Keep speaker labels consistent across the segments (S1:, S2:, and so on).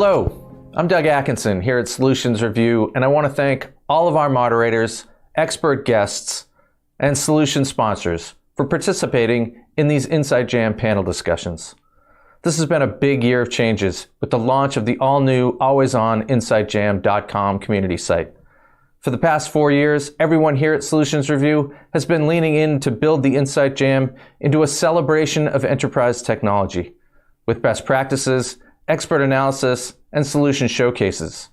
S1: Hello, I'm Doug Atkinson here at Solutions Review, and I want to thank all of our moderators, expert guests, and solution sponsors for participating in these Inside Jam panel discussions. This has been a big year of changes with the launch of the all-new, always-on InsideJam.com community site. For the past 4 years, everyone here at Solutions Review has been leaning in to build the Insight Jam into a celebration of enterprise technology, with best practices, expert analysis, and solution showcases.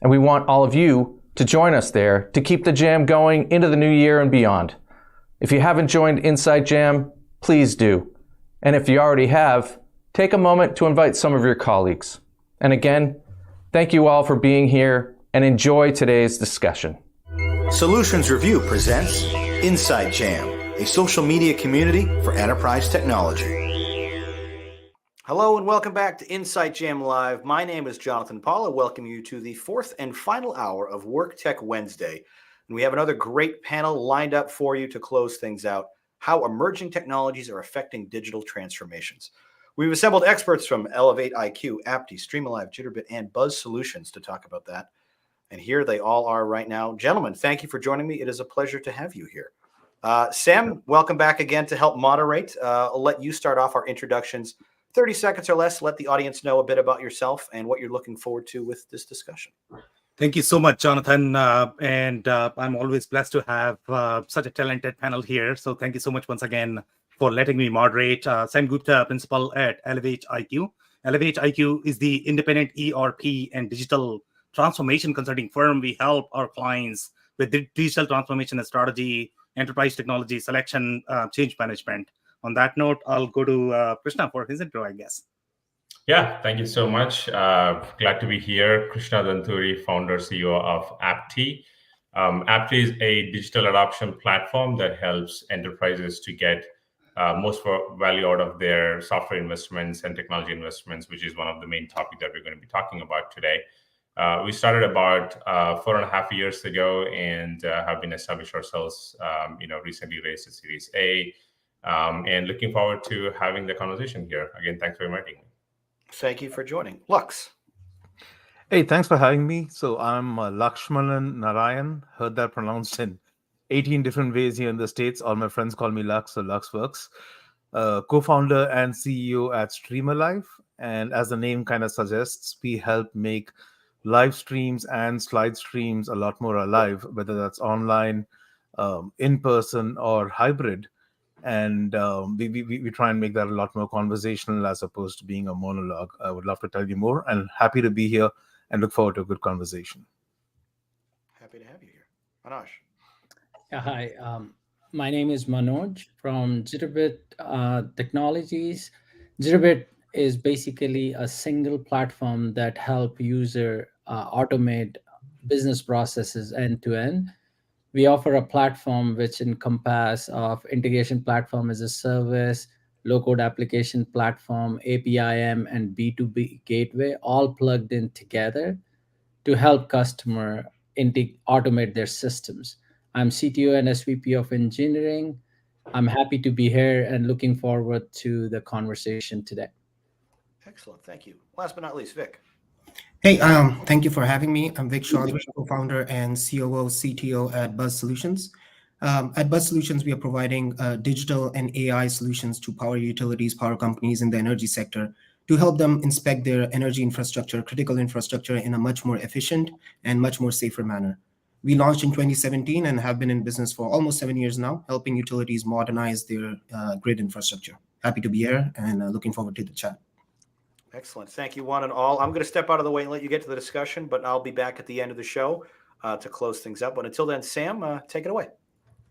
S1: And we want all of you to join us there to keep the jam going into the new year and beyond. If you haven't joined Insight Jam, please do. And if you already have, take a moment to invite some of your colleagues. And again, thank you all for being here and enjoy today's discussion.
S2: Solutions Review presents Inside Jam, a social media community for enterprise technology. Hello and welcome back to Insight Jam Live. My name is Jonathan Paul. I welcome you to the fourth and final hour of Work Tech Wednesday. And we have another great panel lined up for you to close things out, how emerging technologies are affecting digital transformations. We've assembled experts from Elevate IQ, Aptee, Streamalive, Jitterbit, and Buzz Solutions to talk about that. And here they all are right now. Gentlemen, thank you for joining me. It is a pleasure to have you here. Sam, welcome back again to help moderate. I'll let you start off our introductions. 30 seconds or less, let the audience know a bit about yourself and what you're looking forward to with this discussion.
S3: Thank you so much, Jonathan. I'm always blessed to have such a talented panel here. So thank you so much once again for letting me moderate. Sam Gupta, principal at Elevate IQ. Elevate IQ is the independent ERP and digital transformation consulting firm. We help our clients with digital transformation and strategy, enterprise technology selection, change management. On that note, I'll go to Krishna for his intro, I guess.
S4: Yeah, thank you so much. Glad to be here. Krishna Danturi, founder, CEO of Aptee. Aptee is a digital adoption platform that helps enterprises to get most value out of their software investments and technology investments, which is one of the main topics that we're going to be talking about today. We started about 4.5 years ago and have been established ourselves, recently raised a Series A. And looking forward to having the conversation here. Again, thanks for inviting me.
S2: Thank you for joining. Lux.
S5: Hey, thanks for having me. So I'm Lakshmanan Narayan, heard that pronounced in 18 different ways here in the States. All my friends call me Lux, so Lux works. Co-founder and CEO at Streamalive. And as the name kind of suggests, we help make live streams and slide streams a lot more alive, whether that's online, in person, or hybrid. And we try and make that a lot more conversational as opposed to being a monologue. I would love to tell you more and happy to be here and look forward to a good conversation.
S2: Happy to have you here. Manoj.
S6: Hi, my name is Manoj from Jitterbit Technologies. Jitterbit is basically a single platform that help user automate business processes end to end. We offer a platform which encompasses of integration platform as a service, low-code application platform, APIM, and B2B gateway, all plugged in together to help customer automate their systems. I'm CTO and SVP of engineering. I'm happy to be here and looking forward to the conversation today.
S2: Excellent. Thank you. Last but not least, Vic.
S7: Hey, thank you for having me. I'm Vic Chaudhary, co-founder and COO, CTO at Buzz Solutions. At Buzz Solutions, we are providing digital and AI solutions to power utilities, power companies in the energy sector to help them inspect their energy infrastructure, critical infrastructure in a much more efficient and much more safer manner. We launched in 2017 and have been in business for almost 7 years now, helping utilities modernize their grid infrastructure. Happy to be here and looking forward to the chat.
S2: Excellent. Thank you, one and all. I'm going to step out of the way and let you get to the discussion, but I'll be back at the end of the show to close things up. But until then, Sam, take it away.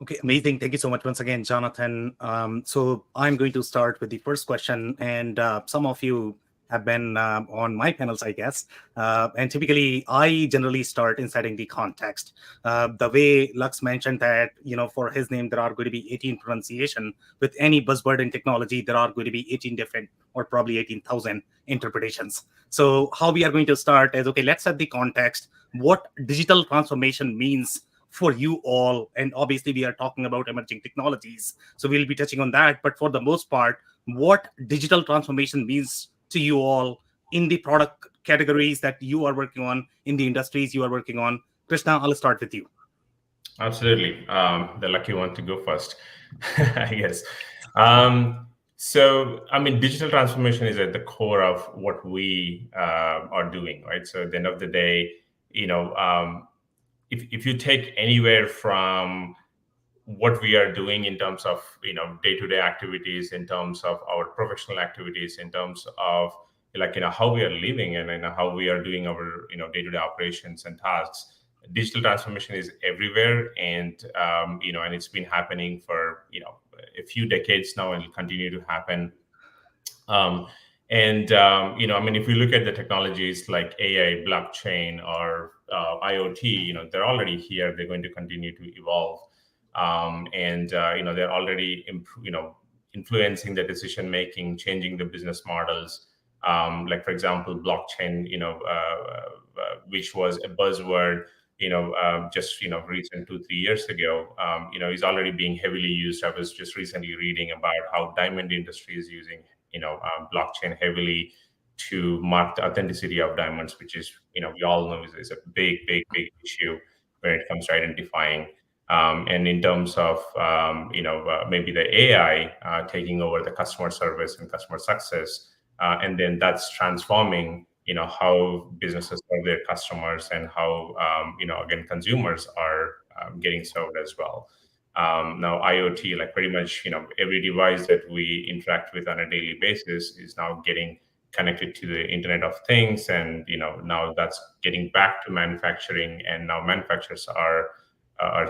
S3: Okay, amazing. Thank you so much once again, Jonathan. So I'm going to start with the first question, and some of you have been on my panels, I guess. And typically, I generally start in setting the context. The way Lux mentioned that, for his name, there are going to be 18 pronunciation. With any buzzword in technology, there are going to be 18 different, or probably 18,000 interpretations. So how we are going to start is, okay, let's set the context. What digital transformation means for you all. And obviously, we are talking about emerging technologies. So we'll be touching on that. But for the most part, what digital transformation means to you all in the product categories that you are working on, in the industries you are working on. Krishna, I'll start with you.
S4: Absolutely. The lucky one to go first, I guess. So, I mean, digital transformation is at the core of what we are doing, right? So, at the end of the day, if you take anywhere from what we are doing in terms of day-to-day activities, in terms of our professional activities, in terms of how we are living and how we are doing our day-to-day operations and tasks, digital transformation is everywhere, and and it's been happening for a few decades now, and it'll continue to happen. I mean, if we look at the technologies like AI, blockchain, or IoT, they're already here. They're going to continue to evolve, they're already influencing the decision making, changing the business models. Like, for example, blockchain, which was a buzzword just recent 2-3 years ago, is already being heavily used. I was just recently reading about how diamond industry is using blockchain heavily to mark the authenticity of diamonds, which is we all know is a big issue when it comes to identifying. And in terms of maybe the AI taking over the customer service and customer success, and then that's transforming how businesses serve their customers, and how again consumers are getting served as well. Now IoT, like pretty much every device that we interact with on a daily basis is now getting connected to the Internet of Things, and now that's getting back to manufacturing, and now manufacturers are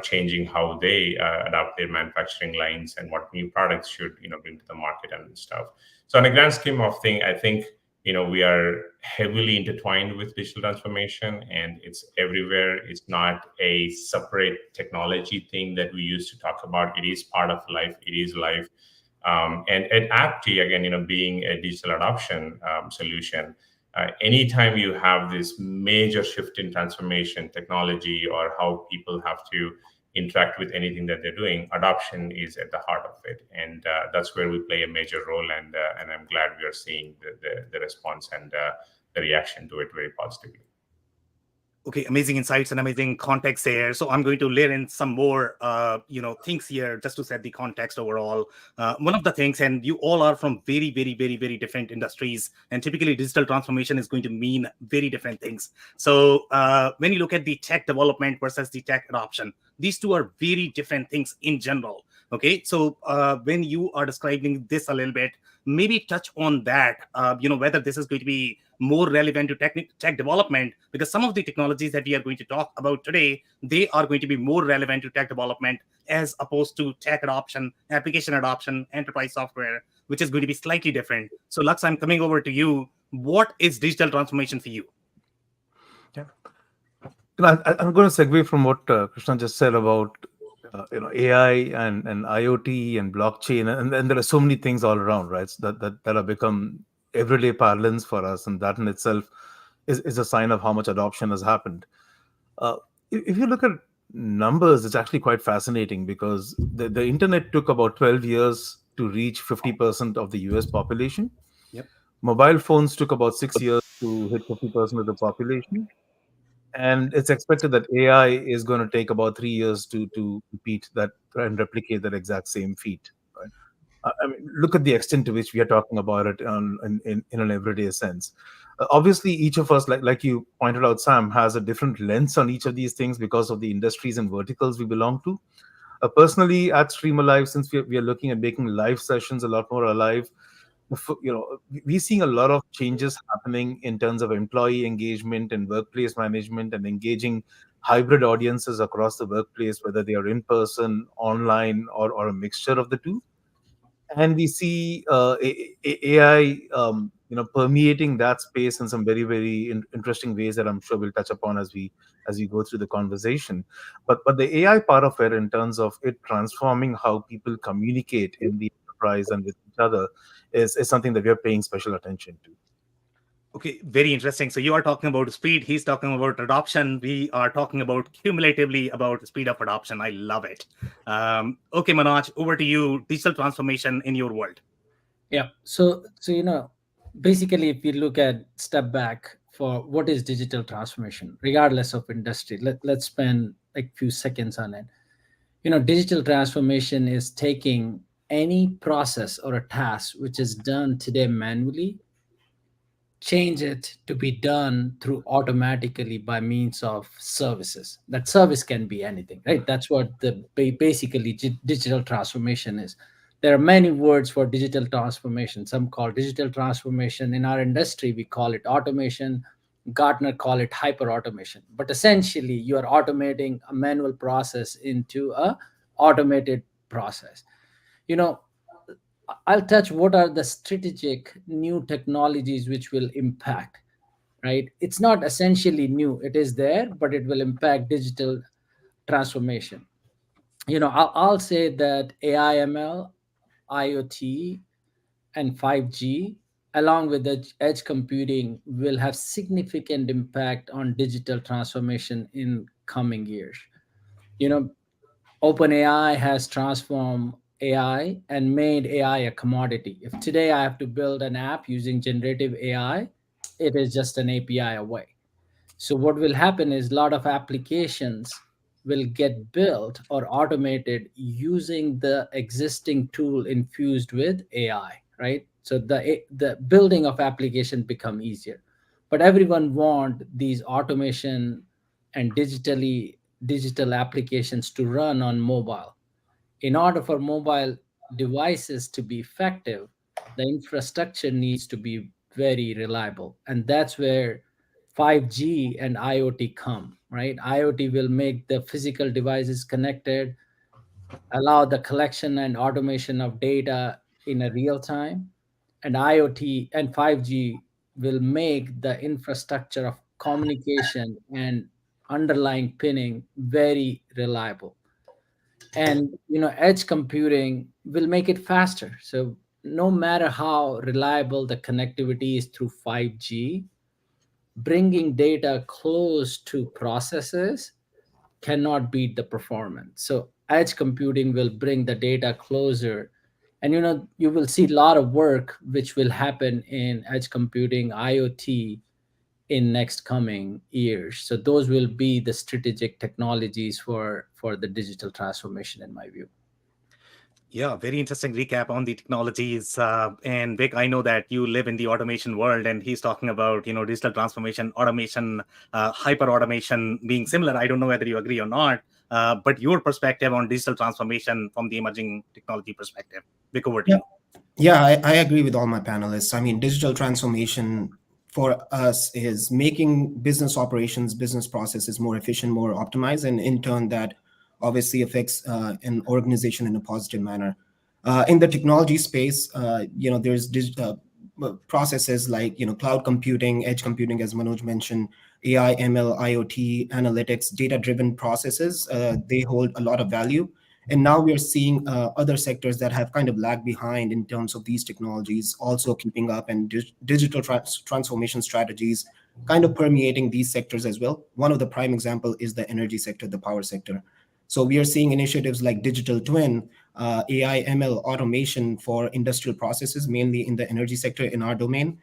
S4: changing how they adapt their manufacturing lines and what new products should bring to the market and stuff. So on a grand scheme of things, I think we are heavily intertwined with digital transformation, and it's everywhere. It's not a separate technology thing that we used to talk about. It is part of life. It is life. And at Apti, again, being a digital adoption solution, anytime you have this major shift in transformation technology, or how people have to interact with anything that they're doing, adoption is at the heart of it, and that's where we play a major role. And I'm glad we are seeing the response and the reaction to it very positively.
S3: Okay, amazing insights and amazing context there. So I'm going to layer in some more, things here just to set the context overall. One of the things, and you all are from very, very, very, very different industries, and typically digital transformation is going to mean very different things. So when you look at the tech development versus the tech adoption, these two are very different things in general. Okay, so when you are describing this a little bit, maybe touch on that, whether this is going to be more relevant to tech development, because some of the technologies that we are going to talk about today, they are going to be more relevant to tech development as opposed to tech adoption, application adoption, enterprise software, which is going to be slightly different. So Lux, I'm coming over to you. What is digital transformation for you?
S5: Yeah, I'm going to segue from what Krishna just said about AI and IoT and blockchain, and there are so many things all around, right? So that have become everyday parlance for us, and that in itself is a sign of how much adoption has happened. If you look at numbers, it's actually quite fascinating, because the internet took about 12 years to reach 50% of the US population.
S3: Yep.
S5: Mobile phones took about 6 years to hit 50% of the population. And it's expected that AI is going to take about 3 years to repeat that and replicate that exact same feat. Right? I mean, look at the extent to which we are talking about it in an everyday sense. Obviously, each of us, like you pointed out, Sam, has a different lens on each of these things because of the industries and verticals we belong to. Personally, at Stream Alive, since we are looking at making live sessions a lot more alive, we're seeing a lot of changes happening in terms of employee engagement and workplace management, and engaging hybrid audiences across the workplace, whether they are in person, online, or a mixture of the two. And we see AI permeating that space in some very, very interesting ways that I'm sure we'll touch upon as we go through the conversation. But the AI part of it, in terms of it transforming how people communicate in the enterprise and with each other, is something that we are paying special attention to.
S3: Okay, very interesting. So you are talking about speed, he's talking about adoption. We are talking about cumulatively about the speed of adoption. I love it. Okay, Manoj, over to you. Digital transformation in your world.
S6: Yeah. So basically, if we look at step back for what is digital transformation, regardless of industry. Let's spend like few seconds on it. Digital transformation is taking any process or a task which is done today manually, change it to be done through automatically by means of services. That service can be anything, right? That's what the basically digital transformation is. There are many words for digital transformation. Some call digital transformation. In our industry, we call it automation. Gartner call it hyper automation. But essentially, you are automating a manual process into a automated process. I'll touch what are the strategic new technologies which will impact, right? It's not essentially new, it is there, but it will impact digital transformation. I'll say that AI, ML, IoT, and 5G, along with the edge computing, will have significant impact on digital transformation in coming years. OpenAI has transformed AI and made AI a commodity. If today I have to build an app using generative AI, it is just an API away. So what will happen is a lot of applications will get built or automated using the existing tool infused with AI, right? So the building of application become easier. But everyone want these automation and digital applications to run on mobile. In order for mobile devices to be effective, the infrastructure needs to be very reliable. And that's where 5G and IoT come, right? IoT will make the physical devices connected, allow the collection and automation of data in a real time. And IoT and 5G will make the infrastructure of communication and underlying pinning very reliable. And edge computing will make it faster. So no matter how reliable the connectivity is through 5G, bringing data close to processes cannot beat the performance. So edge computing will bring the data closer. And you will see a lot of work which will happen in edge computing, IoT, in next coming years. So those will be the strategic technologies for the digital transformation, in my view.
S3: Yeah, very interesting recap on the technologies. And Vic, I know that you live in the automation world, and he's talking about digital transformation, automation, hyper automation being similar. I don't know whether you agree or not, but your perspective on digital transformation from the emerging technology perspective. Vic, over to you.
S7: Yeah, I agree with all my panelists. I mean, digital transformation for us is making business operations, business processes more efficient, more optimized, and in turn that obviously affects an organization in a positive manner. In the technology space, there's processes like cloud computing, edge computing, as Manoj mentioned, AI, ML, IoT, analytics, data-driven processes. They hold a lot of value. And now we are seeing other sectors that have kind of lagged behind in terms of these technologies also keeping up, and digital transformation strategies kind of permeating these sectors as well. One of the prime example is the energy sector, the power sector. So we are seeing initiatives like digital twin, AI, ML, automation for industrial processes, mainly in the energy sector in our domain,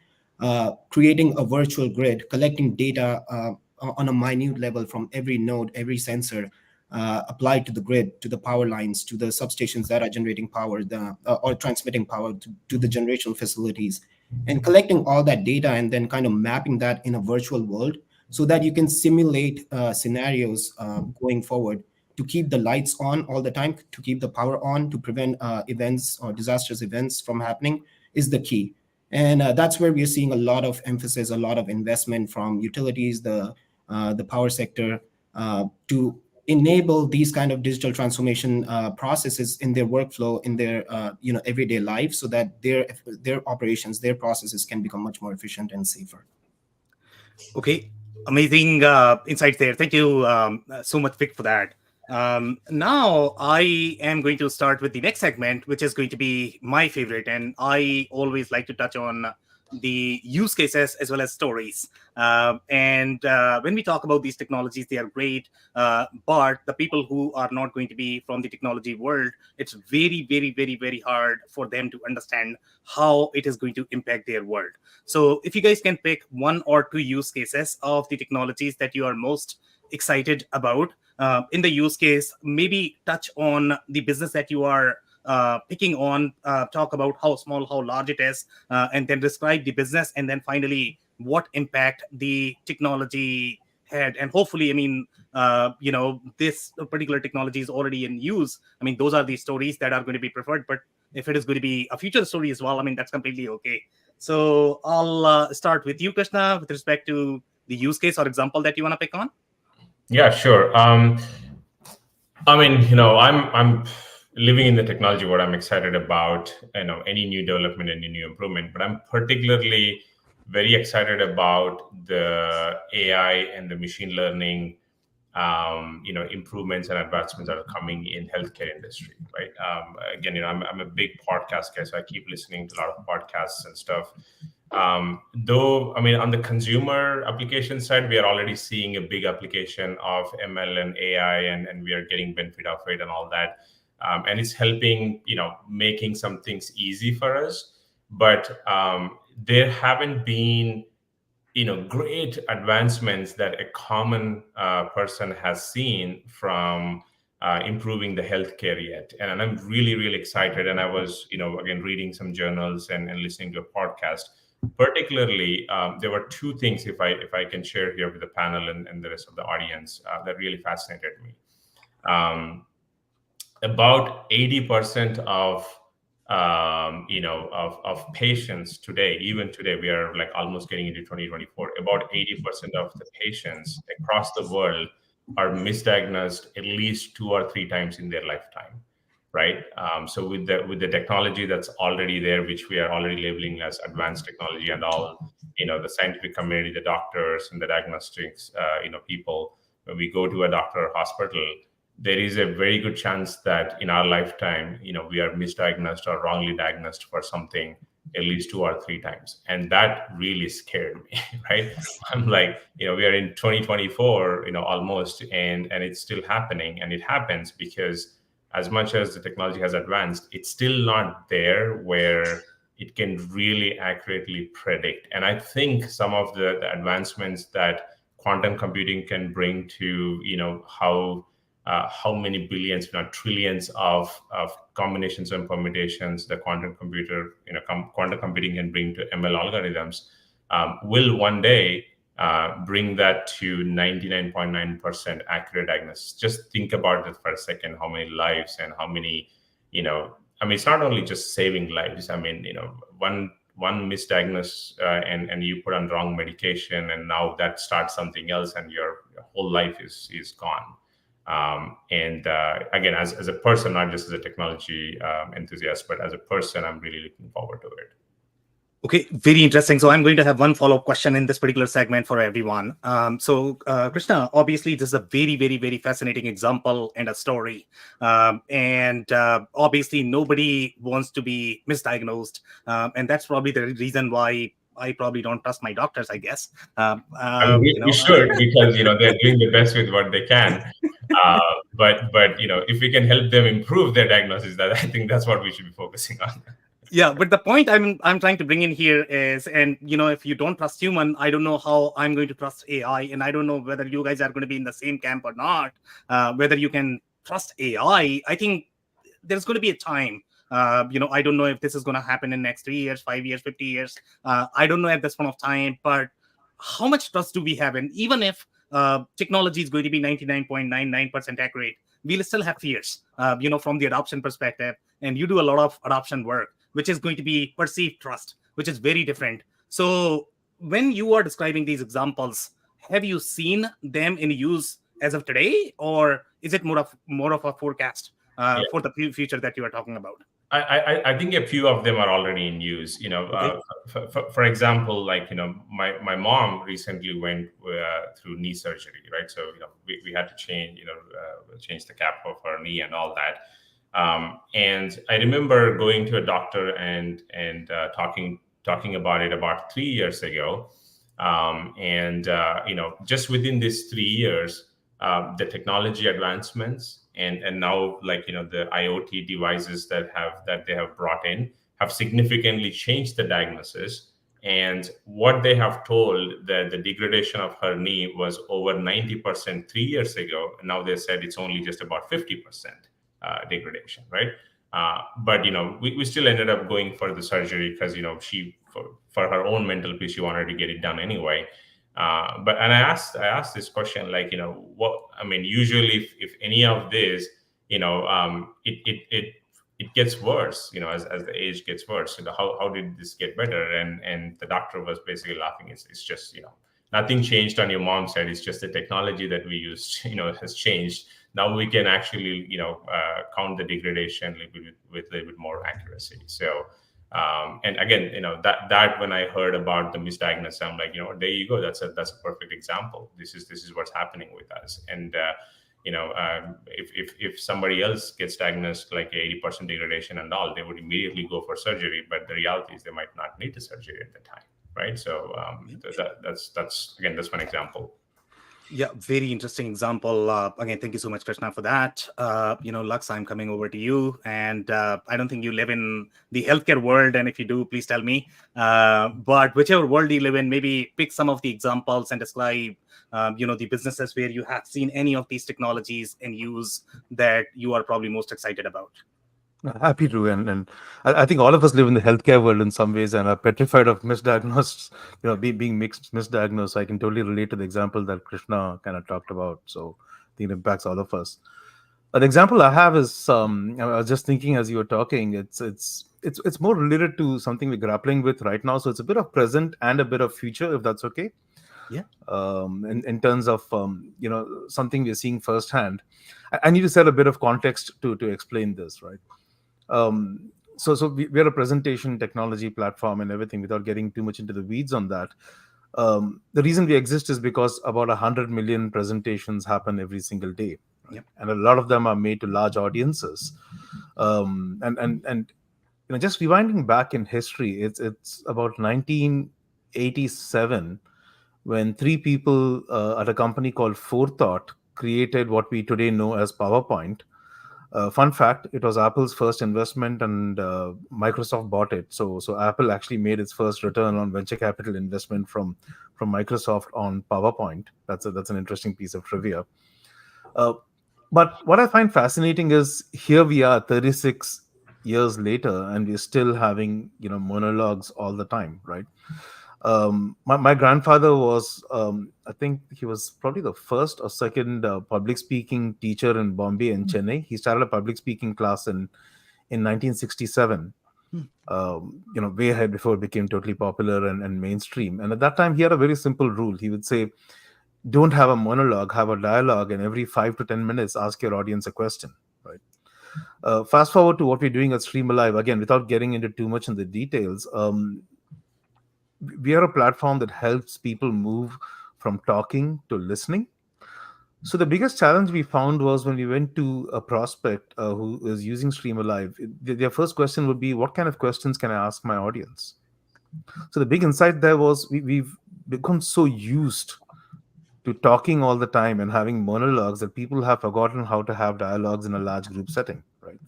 S7: creating a virtual grid, collecting data on a minute level from every node, every sensor, applied to the grid, to the power lines, to the substations that are generating power, or transmitting power to the generational facilities, and collecting all that data and then kind of mapping that in a virtual world so that you can simulate scenarios going forward to keep the lights on all the time, to keep the power on, to prevent events or disastrous events from happening is the key. And that's where we are seeing a lot of emphasis, a lot of investment from utilities, the power sector, to enable these kind of digital transformation processes in their workflow, in their everyday life, so that their operations, their processes can become much more efficient and safer.
S3: Okay, amazing insights there. Thank you so much, Vic, for that. Now I am going to start with the next segment, which is going to be my favorite, and I always like to touch on the use cases as well as stories. And when we talk about these technologies, they are great, but the people who are not going to be from the technology world, it's very, very, very, very hard for them to understand how it is going to impact their world. So if you guys can pick 1 or 2 use cases of the technologies that you are most excited about, in the use case, maybe touch on the business that you are picking on, talk about how small, how large it is, and then describe the business, and then finally what impact the technology had. And hopefully, I mean, this particular technology is already in use. I mean, those are the stories that are going to be preferred. But if it is going to be a future story as well, I mean, that's completely okay. So I'll start with you, Krishna, with respect to the use case or example that you want to pick on.
S4: Yeah, sure. I mean, I'm living in the technology world. I'm excited about, any new development, any new improvement, but I'm particularly very excited about the AI and the machine learning, improvements and advancements that are coming in healthcare industry, right? Again, I'm a big podcast guy, so I keep listening to a lot of podcasts and stuff. Though, I mean, on the consumer application side, we are already seeing a big application of ML and AI, and we are getting benefit of it and all that. And it's helping, making some things easy for us. But there haven't been, great advancements that a common person has seen from improving the healthcare yet. And I'm really, really excited. And I was, again, reading some journals and listening to a podcast. Particularly, there were 2 things, if I can share here with the panel and the rest of the audience, that really fascinated me. About 80% of patients today, even today, we are like almost getting into 2024. About 80% of the patients across the world are misdiagnosed at least 2 or 3 times in their lifetime. Right. So with the technology that's already there, which we are already labeling as advanced technology, and all, the scientific community, the doctors and the diagnostics, people, when we go to a doctor or hospital, there is a very good chance that in our lifetime, we are misdiagnosed or wrongly diagnosed for something at least 2 or 3 times. And that really scared me, right? I'm like, we are in 2024, almost, and it's still happening. And it happens because as much as the technology has advanced, it's still not there where it can really accurately predict. And I think some of the advancements that quantum computing can bring to, how many billions, if not trillions of combinations and permutations the quantum computer, quantum computing can bring to ML algorithms, will one day bring that to 99.9% accurate diagnosis. Just think about it for a second, how many lives and how many, it's not only just saving lives. I mean, one misdiagnosed and you put on wrong medication, and now that starts something else, and your whole life is gone. Again, as a person, not just as a technology enthusiast, but as a person, I'm really looking forward to it.
S3: Okay, very interesting. So I'm going to have one follow-up question in this particular segment for everyone. Krishna, obviously, this is a very, very, very fascinating example and a story. Obviously, nobody wants to be misdiagnosed. And that's probably the reason why I probably don't trust my doctors, I guess.
S4: We should, because, they're doing the best with what they can. But if we can help them improve their diagnosis, I think that's what we should be focusing on.
S3: Yeah, but the point I'm trying to bring in here is, and if you don't trust human, I don't know how I'm going to trust AI, and I don't know whether you guys are going to be in the same camp or not. Whether you can trust AI, I think there's going to be a time. I don't know if this is going to happen in next 3 years, 5 years, 50 years. I don't know at this point of time, but how much trust do we have? And even if technology is going to be 99.99% accurate, we'll still have fears, from the adoption perspective. And you do a lot of adoption work, which is going to be perceived trust, which is very different. So when you are describing these examples, have you seen them in use as of today, or is it more of a forecast for the future that you are talking about?
S4: I think a few of them are already in use.
S3: Okay.
S4: For example, like my mom recently went through knee surgery, right? So we had to change the cap of her knee and all that. And I remember going to a doctor and talking talking about it about 3 years ago. Just within these 3 years, the technology advancements and now, like, the IoT devices that they have brought in have significantly changed the diagnosis. And what they have told, that the degradation of her knee was over 90% 3 years ago. Now they said it's only just about 50% degradation, right? But we still ended up going for the surgery because she, for her own mental peace, she wanted to get it done anyway. And I asked this question, like, what I mean. Usually, if any of this, it gets worse, as the age gets worse. How did this get better? And the doctor was basically laughing. It's just, nothing changed on your mom's side. It's just the technology that we used, has changed. Now we can actually, count the degradation with a little bit more accuracy. So, and again, that when I heard about the misdiagnosis, I'm like, there you go. That's a perfect example. This is what's happening with us. And if somebody else gets diagnosed like 80% degradation and all, they would immediately go for surgery. But the reality is they might not need the surgery at the time, right? So that's one example.
S3: Yeah, very interesting example. Again, thank you so much, Krishna, for that. Lux, I'm coming over to you, and I don't think you live in the healthcare world, and if you do, please tell me. But whichever world you live in, maybe pick some of the examples and describe, the businesses where you have seen any of these technologies in use that you are probably most excited about.
S5: Happy to, and I think all of us live in the healthcare world in some ways and are petrified of misdiagnosed, being misdiagnosed. So I can totally relate to the example that Krishna kind of talked about. So I think it impacts all of us. An example I have is, I was just thinking as you were talking, it's more related to something we're grappling with right now. So it's a bit of present and a bit of future, if that's okay.
S3: Yeah.
S5: In terms of something we're seeing firsthand. I need to set a bit of context to explain this, right? So we're a presentation technology platform and everything, without getting too much into the weeds on that. The reason we exist is because about 100 million presentations happen every single day. Right?
S3: Yep.
S5: And a lot of them are made to large audiences. And just rewinding back in history, it's about 1987 when three people at a company called Forethought created what we today know as PowerPoint. Fun fact, it was Apple's first investment, and Microsoft bought it. So Apple actually made its first return on venture capital investment from Microsoft on PowerPoint. That's an interesting piece of trivia. But what I find fascinating is, here we are 36 years later, and we're still having monologues all the time, right? My grandfather was, I think he was probably the first or second public speaking teacher in Bombay and Chennai. He started a public speaking class in 1967, way ahead before it became totally popular and mainstream. And at that time, he had a very simple rule. He would say, don't have a monologue, have a dialogue, and every 5 to 10 minutes, ask your audience a question, right? Fast forward to what we're doing at Streamalive, again, without getting into too much in the details. We are a platform that helps people move from talking to listening. So the biggest challenge we found was when we went to a prospect who is using Streamalive, their first question would be, what kind of questions can I ask my audience? So the big insight there was, we've become so used to talking all the time and having monologues that people have forgotten how to have dialogues in a large group setting, right?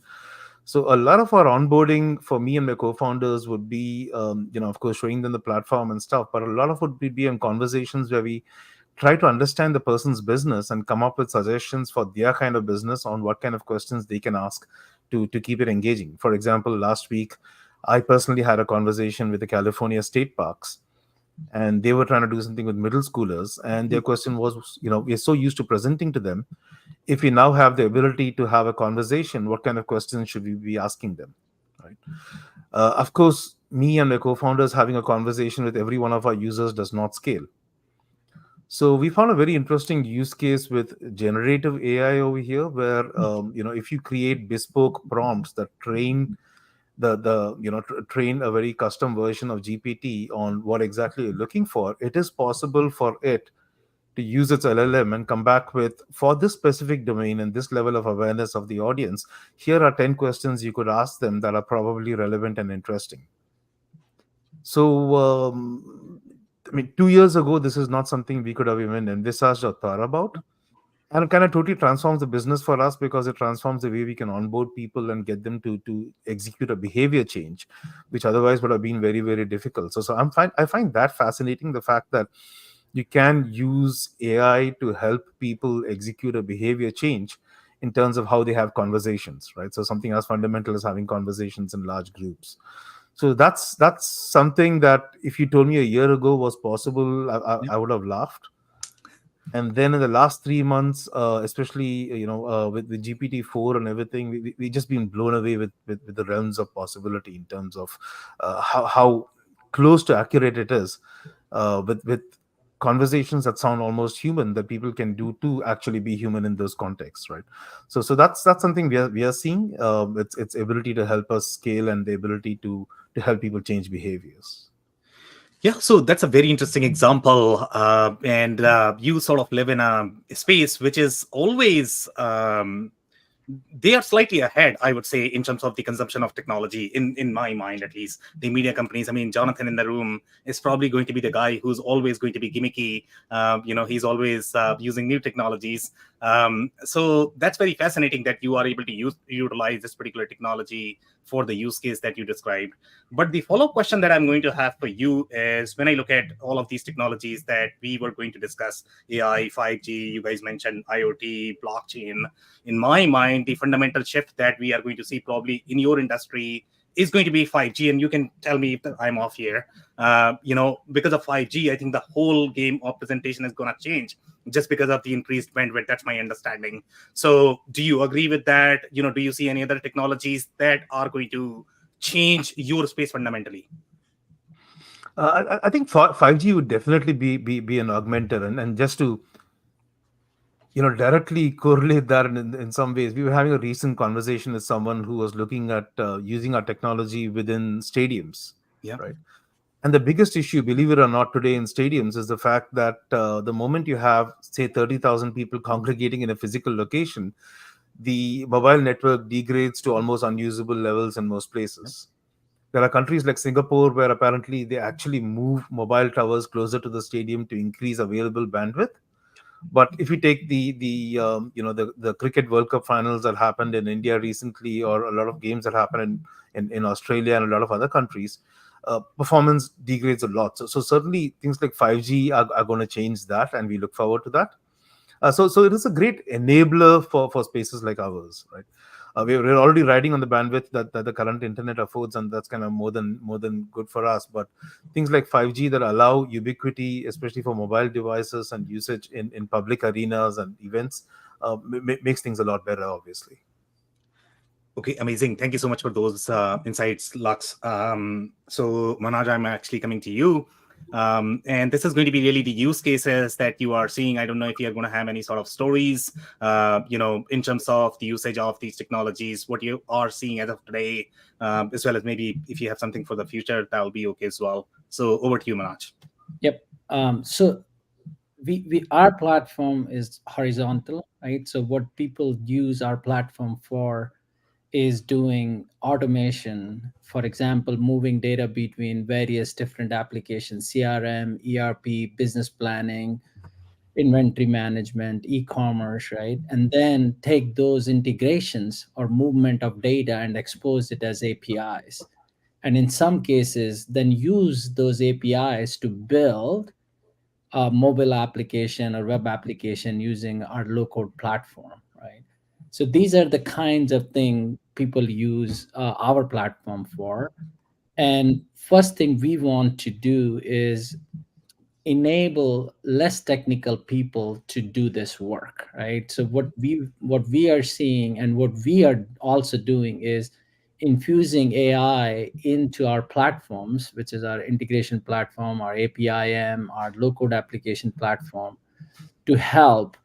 S5: So a lot of our onboarding for me and my co-founders would be, of course, showing them the platform and stuff, but a lot of it would be in conversations where we try to understand the person's business and come up with suggestions for their kind of business on what kind of questions they can ask to keep it engaging. For example, last week, I personally had a conversation with the California State Parks, and they were trying to do something with middle schoolers. And their question was, we're so used to presenting to them. If we now have the ability to have a conversation, what kind of questions should we be asking them, right? Of course, me and my co-founders having a conversation with every one of our users does not scale. So we found a very interesting use case with generative AI over here, where if you create bespoke prompts that train train a very custom version of GPT on what exactly you're looking for, it is possible for it to use its LLM and come back with, for this specific domain and this level of awareness of the audience, here are 10 questions you could ask them that are probably relevant and interesting. So, I mean, 2 years ago, this is not something we could have even envisaged or thought about. And it kind of totally transforms the business for us because it transforms the way we can onboard people and get them to execute a behavior change, which otherwise would have been very, very difficult. So I find that fascinating, the fact that you can use AI to help people execute a behavior change in terms of how they have conversations, right? So something as fundamental as having conversations in large groups. So that's something that if you told me a year ago was possible, I would have laughed. And then in the last 3 months, especially with GPT-4 and everything, we just been blown away with the realms of possibility in terms of how close to accurate it is, with conversations that sound almost human, that people can do to actually be human in those contexts, right? So that's something we are seeing. Its ability to help us scale and the ability to help people change behaviors.
S3: Yeah, so that's a very interesting example. And you sort of live in a space which is always, they are slightly ahead, I would say, in terms of the consumption of technology, in my mind, at least. The media companies, I mean, Jonathan in the room is probably going to be the guy who's always going to be gimmicky. He's always using new technologies. So that's very fascinating that you are able to utilize this particular technology for the use case that you described. But the follow-up question that I'm going to have for you is, when I look at all of these technologies that we were going to discuss, AI, 5G, you guys mentioned IoT, blockchain, in my mind, the fundamental shift that we are going to see probably in your industry is going to be 5G. And you can tell me if I'm off here. Because of 5G, I think the whole game of presentation is going to change just because of the increased bandwidth. That's my understanding. So do you agree with that? Do you see any other technologies that are going to change your space fundamentally?
S5: I think 5G would definitely be an augmenter, and just to directly correlate that in some ways, we were having a recent conversation with someone who was looking at using our technology within stadiums.
S3: Yeah.
S5: Right. And the biggest issue, believe it or not, today in stadiums is the fact that the moment you have, say, 30,000 people congregating in a physical location, the mobile network degrades to almost unusable levels in most places. There are countries like Singapore where apparently they actually move mobile towers closer to the stadium to increase available bandwidth. But if you take the cricket World Cup finals that happened in India recently, or a lot of games that happen in Australia and a lot of other countries, performance degrades a lot. So certainly things like 5G are going to change that, and we look forward to that. So it is a great enabler for spaces like ours, right? We're already riding on the bandwidth that the current internet affords, and that's kind of more than good for us. But things like 5G that allow ubiquity, especially for mobile devices and usage in public arenas and events, makes things a lot better, obviously.
S3: Okay, amazing. Thank you so much for those insights, Lux. So Manoj, I'm actually coming to you. And this is going to be really the use cases that you are seeing. I don't know if you are going to have any sort of stories, in terms of the usage of these technologies, what you are seeing as of today, as well as maybe if you have something for the future, that will be okay as well. So over to you, Manoj.
S6: Yep. So our platform is horizontal, right? So what people use our platform for is doing automation, for example, moving data between various different applications, CRM, ERP, business planning, inventory management, e-commerce, right? And then take those integrations or movement of data and expose it as APIs. And in some cases, then use those APIs to build a mobile application or web application using our low-code platform, right? So these are the kinds of things people use our platform for. And first thing we want to do is enable less technical people to do this work, right? So what we are seeing and what we are also doing is infusing AI into our platforms, which is our integration platform, our APIM, our low-code application platform, to help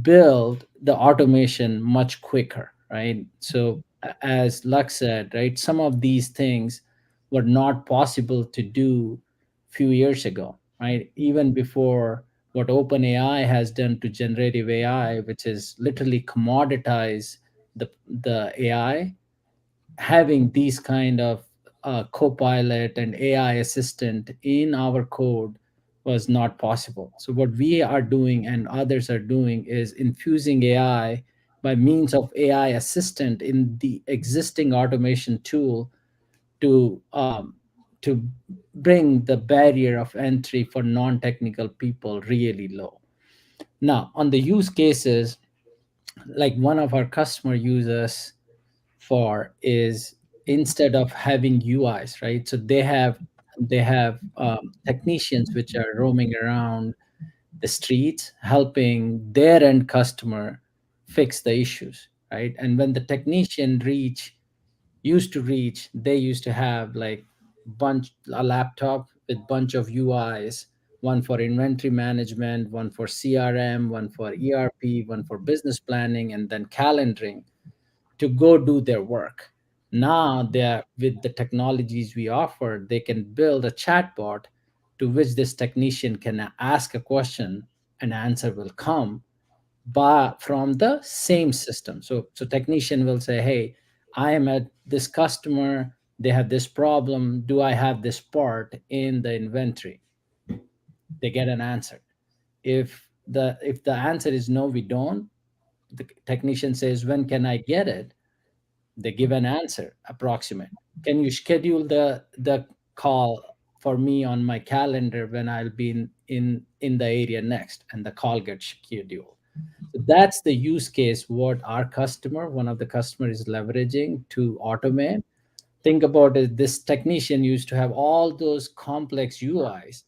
S6: build the automation much quicker, right? So as Lux said, right, some of these things were not possible to do few years ago, right? Even before what OpenAI has done to generative AI, which is literally commoditize the AI, having these kind of Copilot and AI assistant in our code was not possible. So what we are doing and others are doing is infusing AI by means of AI assistant in the existing automation tool to bring the barrier of entry for non-technical people really low. Now, on the use cases, like one of our customer users for is instead of having UIs, right? So they have technicians which are roaming around the streets helping their end customer fix the issues, right? And when the technician used to reach, they used to have like a laptop with bunch of UIs, one for inventory management, one for CRM, one for ERP, one for business planning, and then calendaring to go do their work. Now they're with the technologies we offer, they can build a chatbot to which this technician can ask a question, an answer will come but from the same system. So technician will say, hey, I am at this customer, they have this problem, do I have this part in the inventory? They get an answer. If the answer is no, we don't, the technician says, when can I get it? They give an answer approximate. Can you schedule the call for me on my calendar when I'll be in the area next? And the call gets scheduled. So that's the use case what our customer, one of the customer, is leveraging to automate. Think about it, this technician used to have all those complex UIs.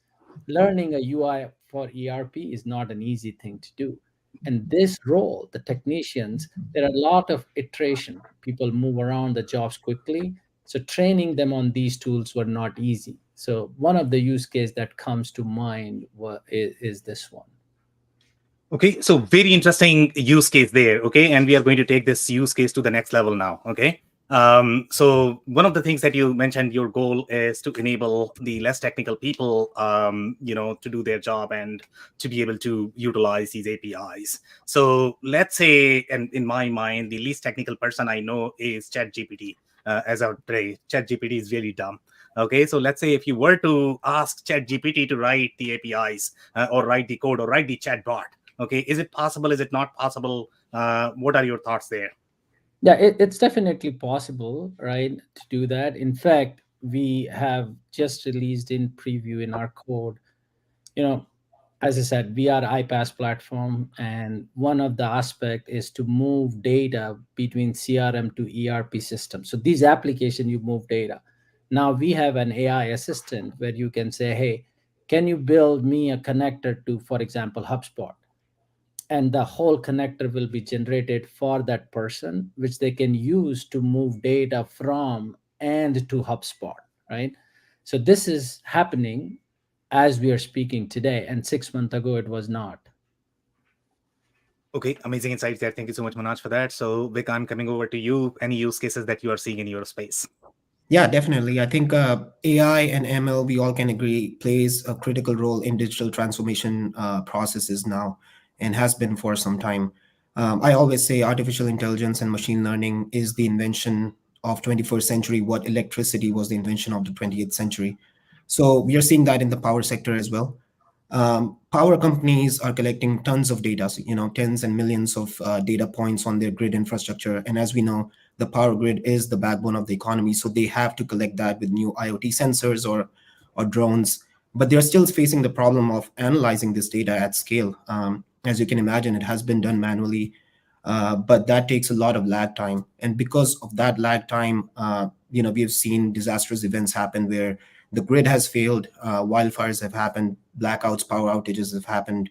S6: Learning a UI for ERP is not an easy thing to do. And this role, the technicians, there are a lot of iteration. People move around the jobs quickly. So training them on these tools were not easy. So one of the use case that comes to mind is this one.
S3: Okay, so very interesting use case there. Okay, and we are going to take this use case to the next level now. Okay. So one of the things that you mentioned, your goal is to enable the less technical people, to do their job and to be able to utilize these APIs. So let's say, and in my mind, the least technical person I know is ChatGPT. As of today, ChatGPT is really dumb. Okay, so let's say if you were to ask ChatGPT to write the APIs or write the code or write the chatbot, okay, is it possible? Is it not possible? What are your thoughts there?
S6: Yeah, it's definitely possible, right, to do that. In fact, we have just released in preview in our code, as I said, we are iPaaS platform, and one of the aspect is to move data between CRM to ERP systems. So these applications, you move data. Now we have an AI assistant where you can say, hey, can you build me a connector to, for example, HubSpot? And the whole connector will be generated for that person, which they can use to move data from and to HubSpot, right? So this is happening as we are speaking today, and 6 months ago it was not.
S3: Okay, amazing insights there. Thank you so much, Manoj, for that. So Vic, I'm coming over to you. Any use cases that you are seeing in your space?
S7: Yeah, definitely. I think AI and ML, we all can agree, plays a critical role in digital transformation processes now and has been for some time. I always say artificial intelligence and machine learning is the invention of 21st century, what electricity was the invention of the 20th century. So we are seeing that in the power sector as well. Power companies are collecting tons of data, tens and millions of data points on their grid infrastructure. And as we know, the power grid is the backbone of the economy. So they have to collect that with new IoT sensors or drones. But they're still facing the problem of analyzing this data at scale. As you can imagine, it has been done manually, but that takes a lot of lag time. And because of that lag time, we have seen disastrous events happen where the grid has failed, wildfires have happened, blackouts, power outages have happened,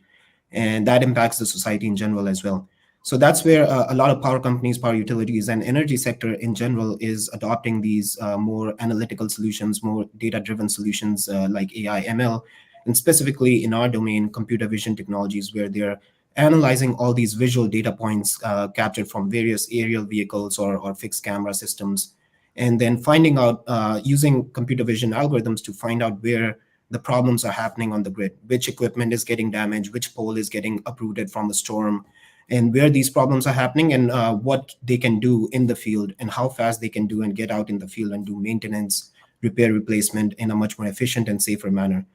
S7: and that impacts the society in general as well. So that's where a lot of power companies, power utilities, and energy sector in general is adopting these more analytical solutions, more data-driven solutions like AI, ML, and specifically in our domain, computer vision technologies, where they're analyzing all these visual data points captured from various aerial vehicles or fixed camera systems, and then finding out, using computer vision algorithms to find out where the problems are happening on the grid, which equipment is getting damaged, which pole is getting uprooted from a storm, and where these problems are happening, and what they can do in the field, and how fast they can do and get out in the field and do maintenance, repair replacement in a much more efficient and safer manner.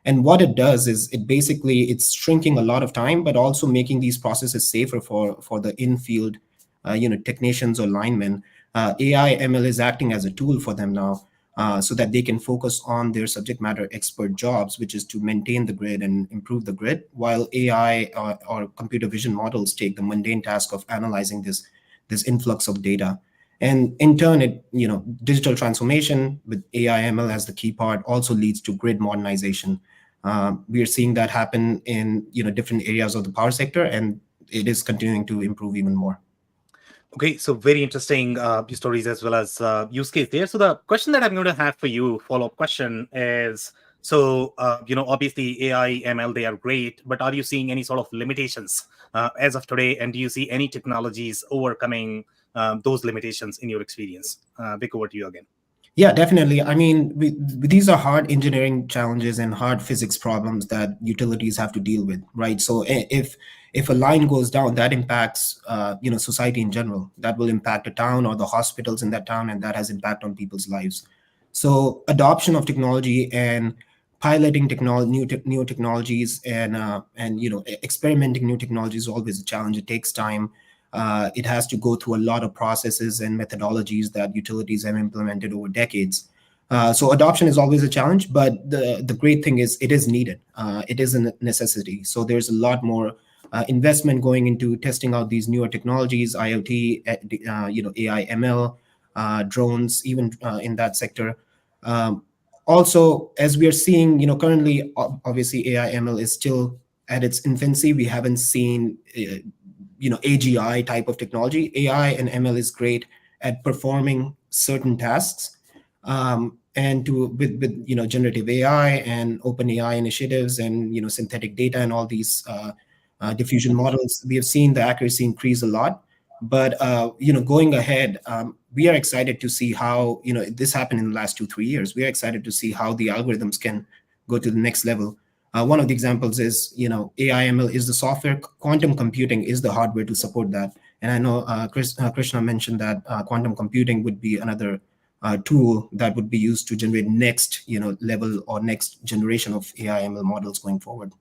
S7: And what it does is it's shrinking a lot of time, but also making these processes safer for the in-field, technicians or linemen. AI ML is acting as a tool for them now, so that they can focus on their subject matter expert jobs, which is to maintain the grid and improve the grid, while AI or computer vision models take the mundane task of analyzing this influx of data. And in turn, digital transformation with AI ML as the key part also leads to grid modernization. We are seeing that happen in different areas of the power sector, and it is continuing to improve even more.
S3: Okay, so very interesting stories as well as use case there. So the question that I'm going to have for you, follow-up question, is obviously AI, ML, they are great, but are you seeing any sort of limitations as of today? And do you see any technologies overcoming those limitations in your experience? Vic, over to you again.
S7: Yeah, definitely. I mean, these are hard engineering challenges and hard physics problems that utilities have to deal with, right? So if a line goes down, that impacts society in general. That will impact a town or the hospitals in that town, and that has impact on people's lives. So adoption of technology and piloting new technologies and experimenting new technologies is always a challenge. It takes time. It has to go through a lot of processes and methodologies that utilities have implemented over decades. So adoption is always a challenge, but the great thing is it is needed. It is a necessity. So there's a lot more investment going into testing out these newer technologies, IoT, AI, ML, drones, even in that sector. Also, as we are seeing, currently, obviously AI, ML is still at its infancy. We haven't seen AGI type of technology. AI and ML is great at performing certain tasks, and with generative AI and open AI initiatives and synthetic data and all these diffusion models, we have seen the accuracy increase a lot. But going ahead, we are excited to see how this happened in the last 2-3 years. We are excited to see how the algorithms can go to the next level. One of the examples is, AI ML is the software, quantum computing is the hardware to support that. And I know Krishna mentioned that quantum computing would be another tool that would be used to generate next level or next generation of AI ML models going forward.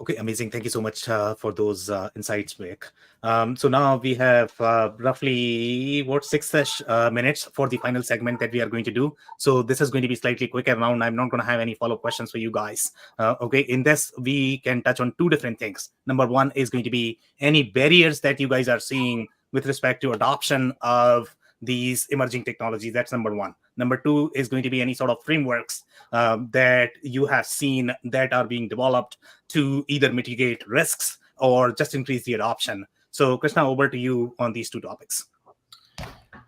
S3: Okay, amazing. Thank you so much for those insights, Vic. So now we have roughly 6-ish minutes for the final segment that we are going to do. So this is going to be slightly quicker round. I'm not going to have any follow-up questions for you guys. Okay, in this, we can touch on two different things. Number one is going to be any barriers that you guys are seeing with respect to adoption of these emerging technologies. That's number one. Number two is going to be any sort of frameworks that you have seen that are being developed to either mitigate risks or just increase the adoption. So Krishna, over to you on these two topics.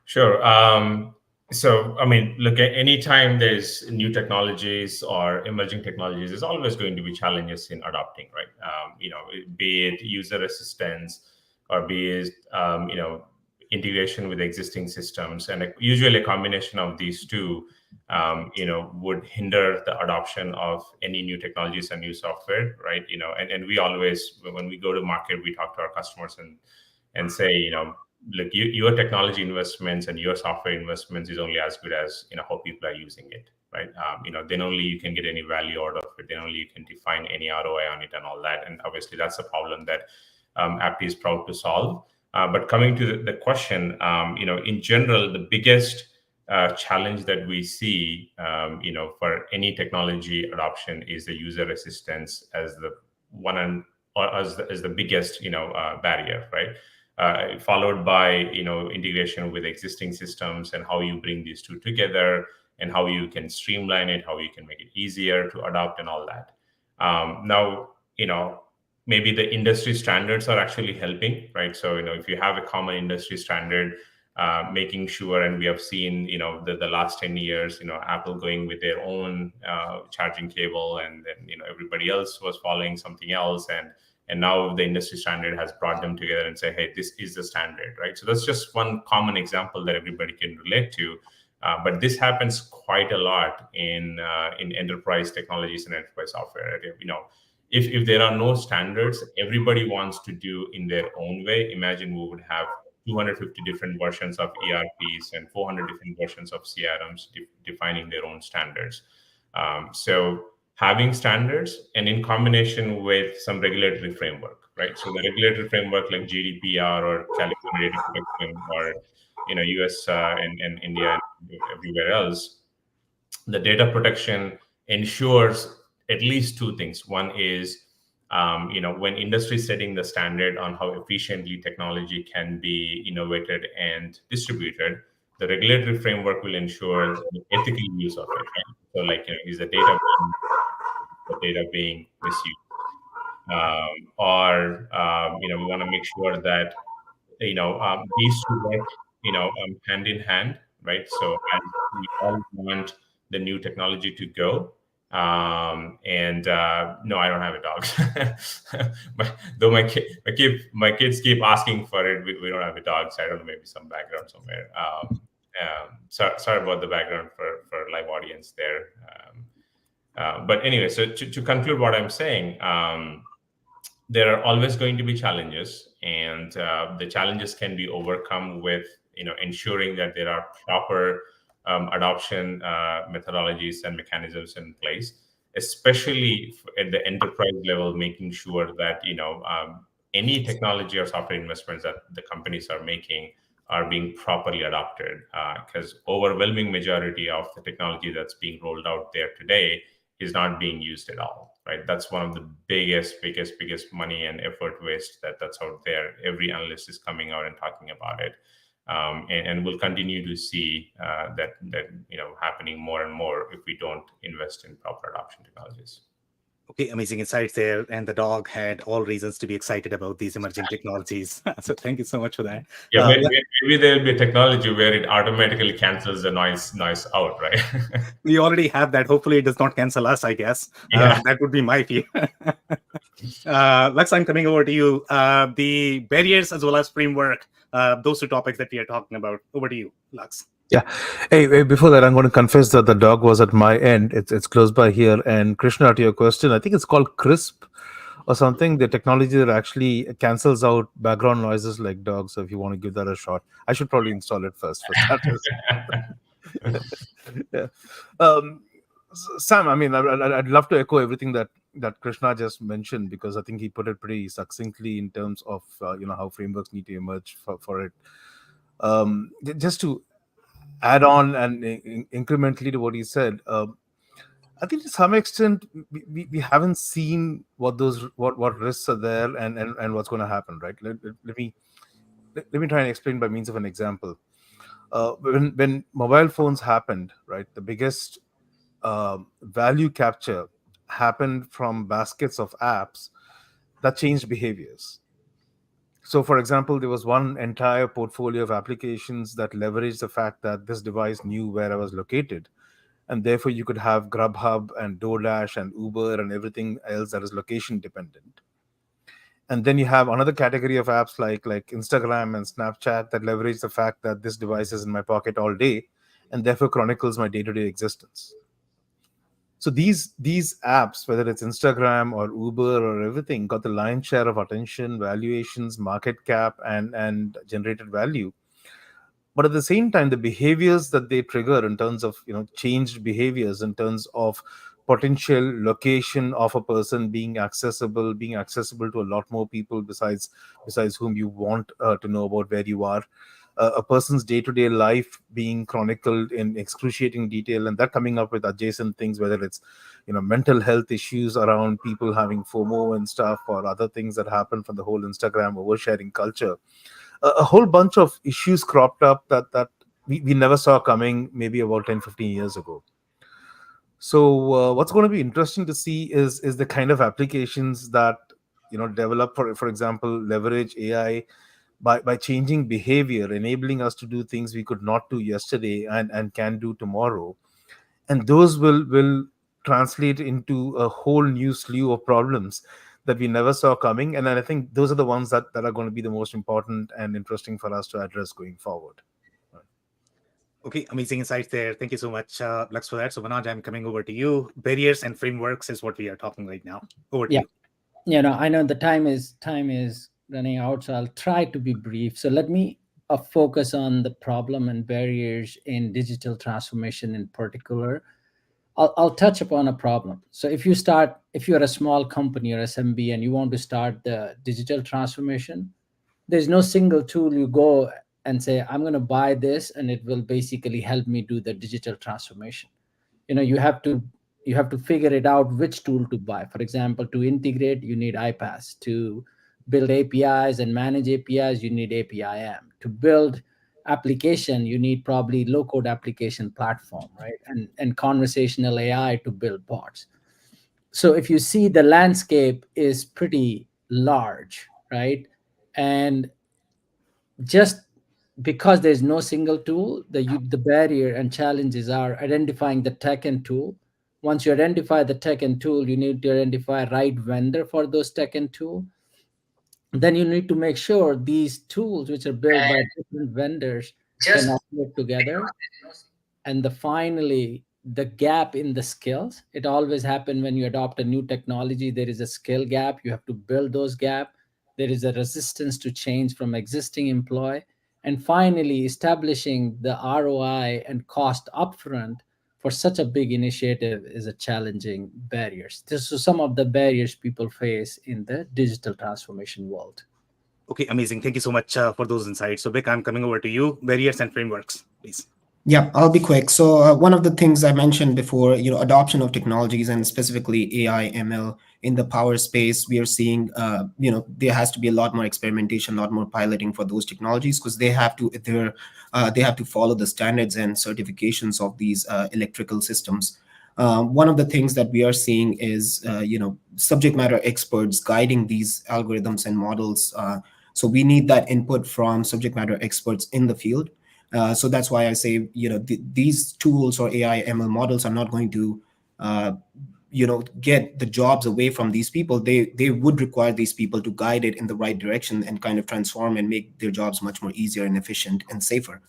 S4: Sure. So, I mean, look, anytime there's new technologies or emerging technologies, there's always going to be challenges in adopting, right? Be it user assistance or be it, integration with existing systems, and usually a combination of these two, would hinder the adoption of any new technologies and new software, right? And we always, when we go to market, we talk to our customers and say, look, your technology investments and your software investments is only as good as how people are using it, right? Then only you can get any value out of it. Then only you can define any ROI on it and all that. And obviously, that's a problem that Aptee is proud to solve. But coming to the question, in general, the biggest challenge that we see, for any technology adoption is the user assistance as the one as the biggest, barrier, right? Followed by, integration with existing systems and how you bring these two together and how you can streamline it, how you can make it easier to adopt and all that. Now, maybe the industry standards are actually helping, right? So, if you have a common industry standard, making sure, and we have seen, the last 10 years, Apple going with their own charging cable, and then, everybody else was following something else. And now the industry standard has brought them together and say, hey, this is the standard, right? So that's just one common example that everybody can relate to. But this happens quite a lot in enterprise technologies and enterprise software. If there are no standards, everybody wants to do in their own way. Imagine we would have 250 different versions of ERPs and 400 different versions of CRMs defining their own standards. So having standards and in combination with some regulatory framework, right? So the regulatory framework like GDPR or California Data Protection or US and India and everywhere else, the data protection ensures at least two things. One is when industry is setting the standard on how efficiently technology can be innovated and distributed, the regulatory framework will ensure the ethical use of it. Right? So, is the data being misused, or we want to make sure that these two work hand in hand, right? So, as we all want the new technology to go. And no, I don't have a dog. Though my kids keep asking for it, we don't have a dog, so I don't know, maybe some background somewhere. Sorry about the background for live audience there. But anyway, so to conclude what I'm saying, there are always going to be challenges, and the challenges can be overcome with ensuring that there are proper adoption methodologies and mechanisms in place, especially at the enterprise level, making sure that any technology or software investments that the companies are making are being properly adopted, because overwhelming majority of the technology that's being rolled out there today is not being used at all, right? That's one of the biggest money and effort waste that's out there. Every analyst is coming out and talking about it. And we'll continue to see that happening more and more if we don't invest in proper adoption technologies.
S3: Okay, amazing insights there. And the dog had all reasons to be excited about these emerging technologies. So thank you so much for that.
S4: Yeah, maybe there'll be a technology where it automatically cancels the noise out, right?
S3: We already have that. Hopefully it does not cancel us, I guess.
S4: Yeah.
S3: That would be my view. Lux, I'm coming over to you. The barriers as well as framework, those two topics that we are talking about. Over to you, Lux.
S5: Yeah. Hey, before that, I'm going to confess that the dog was at my end. It's close by here. And Krishna, to your question, I think it's called CRISP or something. The technology that actually cancels out background noises like dogs. So if you want to give that a shot, I should probably install it first for starters. Yeah. Sam, I mean, I'd love to echo everything that Krishna just mentioned, because I think he put it pretty succinctly in terms of how frameworks need to emerge for it. Just to add on and incrementally to what he said, I think to some extent we haven't seen what risks are there and what's going to happen, right? Let me try and explain by means of an example. When mobile phones happened, right, the biggest value capture happened from baskets of apps that changed behaviors. So, for example, there was one entire portfolio of applications that leveraged the fact that this device knew where I was located. And therefore, you could have Grubhub and DoorDash and Uber and everything else that is location dependent. And then you have another category of apps like Instagram and Snapchat that leverage the fact that this device is in my pocket all day and therefore chronicles my day-to-day existence. So these apps, whether it's Instagram or Uber or everything, got the lion's share of attention, valuations, market cap, and generated value. But at the same time, the behaviors that they trigger in terms of changed behaviors, in terms of potential location of a person being accessible to a lot more people besides whom you want to know about where you are. A person's day-to-day life being chronicled in excruciating detail, and that coming up with adjacent things, whether it's mental health issues around people having FOMO and stuff, or other things that happen from the whole Instagram oversharing culture. A whole bunch of issues cropped up that we never saw coming maybe about 10-15 years ago. So what's going to be interesting to see is the kind of applications that develop, for example, leverage AI by changing behavior, enabling us to do things we could not do yesterday and can do tomorrow. And those will translate into a whole new slew of problems that we never saw coming. And I think those are the ones that are going to be the most important and interesting for us to address going forward.
S3: Okay, amazing insights there. Thank you so much, Lux, for that. So Manoj, I'm coming over to you. Barriers and frameworks is what we are talking right now. Over to you.
S6: I know the time is running out, so I'll try to be brief. So let me a focus on the problem and barriers in digital transformation in particular, I'll touch upon a problem. So if you're a small company or SMB and you want to start the digital transformation, there's no single tool you go and say, I'm going to buy this and it will basically help me do the digital transformation. You have to figure it out which tool to buy. For example, to integrate, you need iPaaS. To build APIs and manage APIs, you need APIM. To build application, you need probably low code application platform, right? And conversational AI to build bots. So if you see, the landscape is pretty large, right? And just because there's no single tool, the barrier and challenges are identifying the tech and tool. Once you identify the tech and tool, you need to identify right vendor for those tech and tool. Then you need to make sure these tools, which are built by different vendors, can operate together. And finally, the gap in the skills. It always happens when you adopt a new technology. There is a skill gap. You have to build those gap. There is a resistance to change from existing employee. And finally, establishing the ROI and cost upfront for such a big initiative is a challenging barriers. This is some of the barriers people face in the digital transformation world.
S3: Okay, amazing. Thank you so much for those insights. So Vic, I'm coming over to you. Barriers and frameworks, please.
S7: Yeah, I'll be quick. So one of the things I mentioned before, adoption of technologies and specifically AI, ML in the power space, we are seeing, there has to be a lot more experimentation, a lot more piloting for those technologies because they have to follow the standards and certifications of these electrical systems. One of the things that we are seeing is, subject matter experts guiding these algorithms and models. So we need that input from subject matter experts in the field. So that's why I say, these tools or AI ML models are not going to, get the jobs away from these people. They would require these people to guide it in the right direction and kind of transform and make their jobs much more easier and efficient and safer.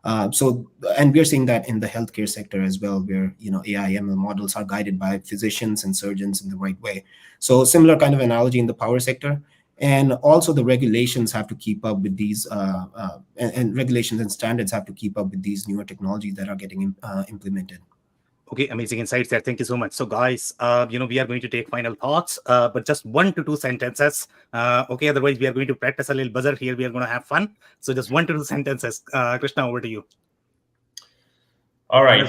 S7: And we're seeing that in the healthcare sector as well, where, AI ML models are guided by physicians and surgeons in the right way. So similar kind of analogy in the power sector. And also the regulations have to keep up with these, and regulations and standards have to keep up with these newer technologies that are getting implemented.
S3: Okay, amazing insights there. Thank you so much. So guys, we are going to take final thoughts, but just 1 to 2 sentences. Okay, otherwise we are going to practice a little buzzer here. We are going to have fun. So just 1 to 2 sentences. Krishna, over to you.
S4: All right.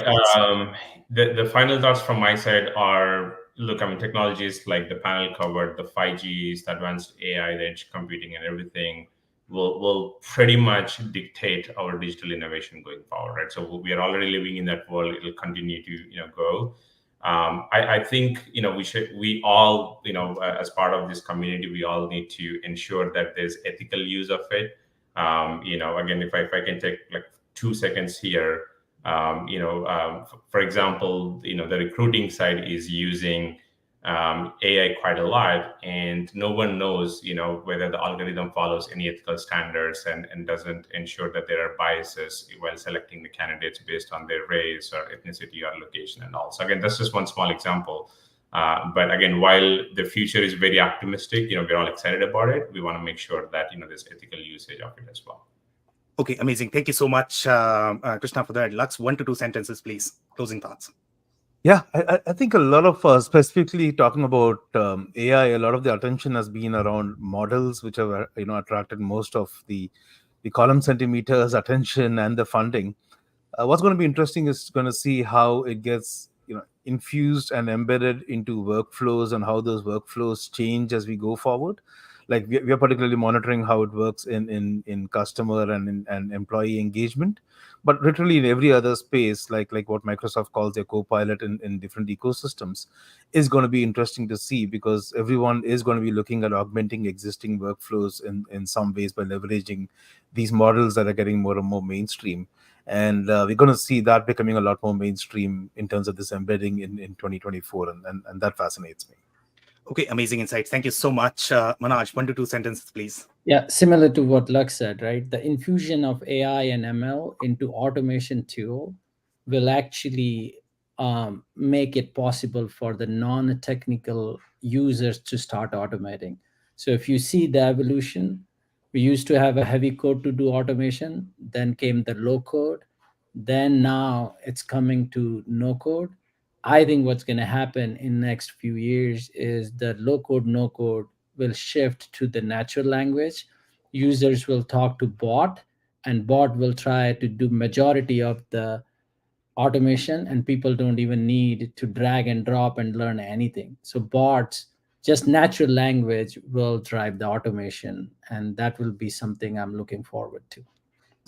S4: The final thoughts from my side are, look, technologies like the panel covered, the 5Gs, the advanced AI, the edge computing and everything will pretty much dictate our digital innovation going forward, right? So we are already living in that world. It'll continue to, go. I think, we all, as part of this community, we all need to ensure that there's ethical use of it. Again, if I can take like 2 seconds here, for example, the recruiting side is using AI quite a lot, and no one knows, whether the algorithm follows any ethical standards and doesn't ensure that there are biases while selecting the candidates based on their race or ethnicity or location and all. So again, that's just one small example. But again, while the future is very optimistic, we're all excited about it. We want to make sure that, there's ethical usage of it as well.
S3: Okay, amazing. Thank you so much, Krishna, for that. Lux, 1 to 2 sentences, please. Closing thoughts.
S5: Yeah, I think a lot of, specifically talking about AI, a lot of the attention has been around models, which have, attracted most of the column centimeters attention and the funding. What's going to be interesting is going to see how it gets, infused and embedded into workflows and how those workflows change as we go forward. Like we are particularly monitoring how it works in customer and employee engagement, but literally in every other space, like what Microsoft calls their co-pilot in different ecosystems, is going to be interesting to see, because everyone is going to be looking at augmenting existing workflows in some ways by leveraging these models that are getting more and more mainstream. And we're going to see that becoming a lot more mainstream in terms of this embedding in 2024, and that fascinates me.
S3: Okay, amazing insights. Thank you so much. Manoj, 1 to 2 sentences, please.
S6: Yeah, similar to what Lux said, right? The infusion of AI and ML into automation tool will actually make it possible for the non-technical users to start automating. So if you see the evolution, We used to have a heavy code to do automation, then came the low code, then now it's coming to no code. I think what's going to happen in next few years is the low code, no code will shift to the natural language. Users will talk to bot, and bot will try to do majority of the automation, and people don't even need to drag and drop and learn anything. So bots, just natural language will drive the automation, and that will be something I'm looking forward to.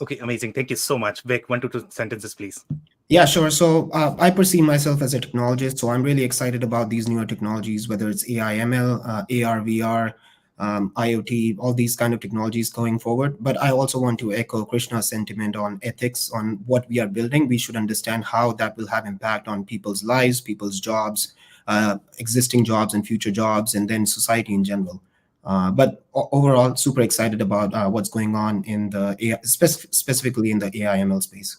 S3: Okay, amazing. Thank you so much. Vic, 1 to 2 sentences, please.
S7: Yeah, sure. So I perceive myself as a technologist, so I'm really excited about these newer technologies, whether it's AI, ML, AR, VR, IoT, all these kind of technologies going forward. But I also want to echo Krishna's sentiment on ethics, on what we are building. We should understand how that will have impact on people's lives, people's jobs, existing jobs and future jobs, and then society in general. But overall, super excited about what's going on in the AI, specifically in the AI ML space.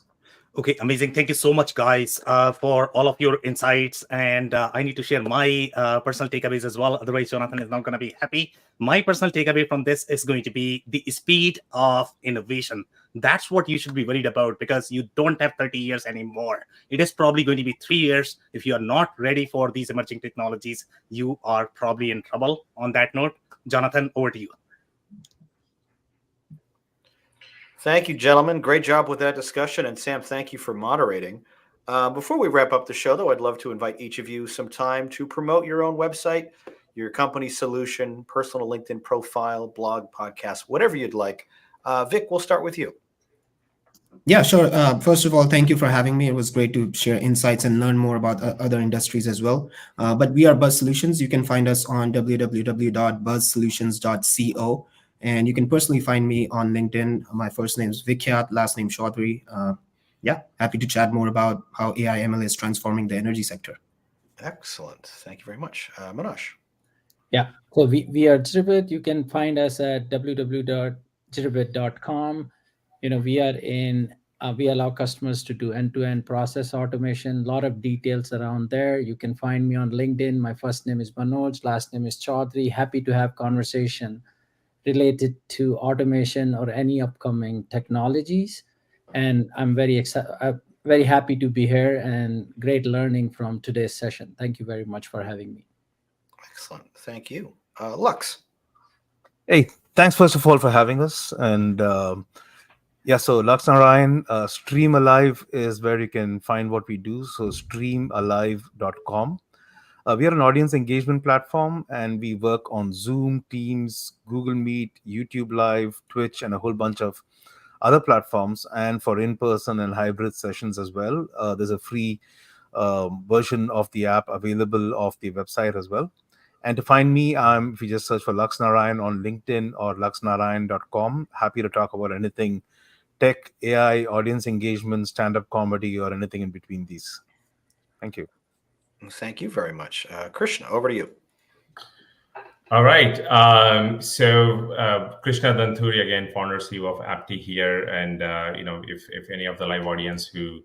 S3: Okay, amazing. Thank you so much, guys, for all of your insights. And I need to share my personal takeaways as well. Otherwise, Jonathan is not going to be happy. My personal takeaway from this is going to be the speed of innovation. That's what you should be worried about, because you don't have 30 years anymore. It is probably going to be 3 years. If you are not ready for these emerging technologies, you are probably in trouble. On that note, Jonathan, over to you.
S2: Thank you, gentlemen. Great job with that discussion. And Sam, thank you for moderating. Before we wrap up the show, though, I'd love to invite each of you some time to promote your own website, your company solution, personal LinkedIn profile, blog, podcast, whatever you'd like. Vic, we'll start with you.
S7: Yeah, sure. First of all, thank you for having me. It was great to share insights and learn more about other industries as well. But we are Buzz Solutions. You can find us on www.buzzsolutions.co. And you can personally find me on LinkedIn. My first name is Vikyat, last name Chaudhary. Yeah, happy to chat more about how AI ML is transforming the energy sector.
S2: Excellent. Thank you very much. Manoj.
S6: Yeah, so we are Jitterbit. You can find us at www.jitterbit.com. We allow customers to do end-to-end process automation, a lot of details around there. You can find me on LinkedIn. My first name is Manoj, last name is Chaudhary. Happy to have conversation related to automation or any upcoming technologies. And I'm very happy to be here, and great learning from today's session. Thank you very much for having me.
S2: Excellent. Thank you. Lux.
S5: Hey, thanks first of all for having us. And so Lux Narayan, Stream Alive is where you can find what we do. So streamalive.com. We are an audience engagement platform, and we work on Zoom, Teams, Google Meet, YouTube Live, Twitch, and a whole bunch of other platforms, and for in-person and hybrid sessions as well. There's a free version of the app available off the website as well. And to find me, if you just search for Lux Narayan on LinkedIn or luxnarayan.com, happy to talk about anything tech, AI, audience engagement, stand-up comedy, or anything in between these. Thank you.
S2: Thank you very much. Krishna, over to you.
S4: All right. Krishna Danturi, again, founder, CEO of Apti here. And, if any of the live audience who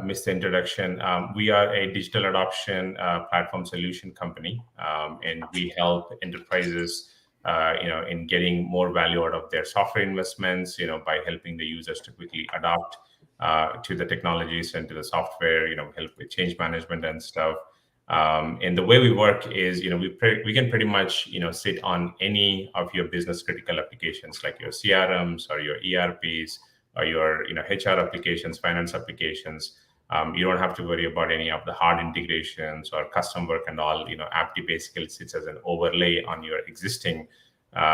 S4: missed the introduction, we are a digital adoption platform solution company. And we help enterprises, in getting more value out of their software investments, by helping the users to quickly adopt to the technologies and to the software, help with change management and stuff. And the way we work is, we can pretty much, sit on any of your business critical applications, like your CRMs or your ERPs or your, HR applications, finance applications. You don't have to worry about any of the hard integrations or custom work and all. Apti basically sits as an overlay on your existing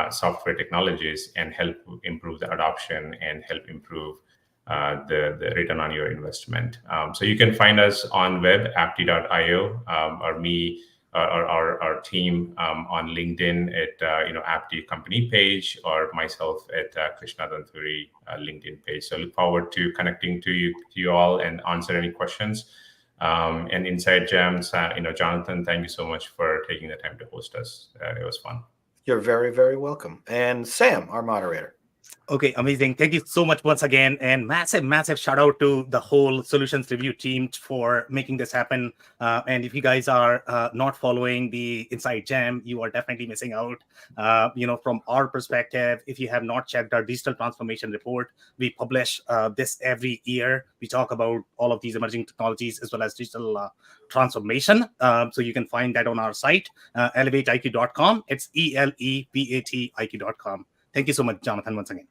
S4: software technologies and help improve the adoption and help improve the return on your investment. So you can find us on web, apti.io, or me or our team on LinkedIn at Apti company page, or myself at Krishna Danturi LinkedIn page. So look forward to connecting to you all and answer any questions. And Inside Jams, Jonathan, thank you so much for taking the time to host us. It was fun.
S2: You're very, very welcome. And Sam, our moderator.
S3: Okay, amazing. Thank you so much once again. And massive shout out to the whole solutions review team for making this happen. And if you guys are not following the Inside Jam, you are definitely missing out. From our perspective, if you have not checked our digital transformation report, we publish this every year. We talk about all of these emerging technologies as well as digital transformation. So you can find that on our site, elevateiq.com. It's ELEVATIQ.com. Thank you so much, Jonathan, once again.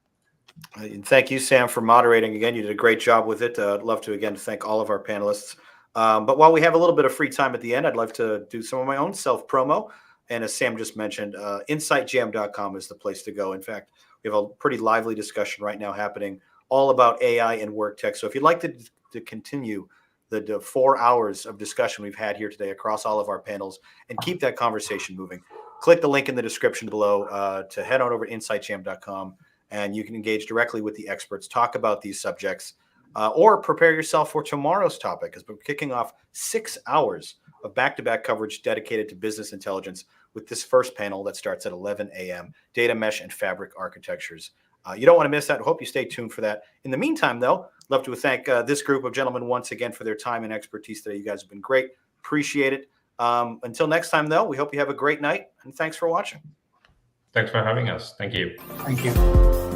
S2: And thank you, Sam, for moderating again. You did a great job with it. I'd love to again thank all of our panelists. But while we have a little bit of free time at the end, I'd like to do some of my own self promo. And as Sam just mentioned, insightjam.com is the place to go. In fact, we have a pretty lively discussion right now happening all about AI and work tech. So if you'd like to continue the 4 hours of discussion we've had here today across all of our panels and keep that conversation moving, click the link in the description below to head on over to insightjam.com. And you can engage directly with the experts, talk about these subjects, or prepare yourself for tomorrow's topic, as we're kicking off 6 hours of back-to-back coverage dedicated to business intelligence with this first panel that starts at 11 a.m., data mesh and fabric architectures. You don't want to miss that. I hope you stay tuned for that. In the meantime, though, love to thank this group of gentlemen once again for their time and expertise today. You guys have been great. Appreciate it. Until next time, though, we hope you have a great night, and thanks for watching.
S4: Thanks for having us. Thank you.
S3: Thank you.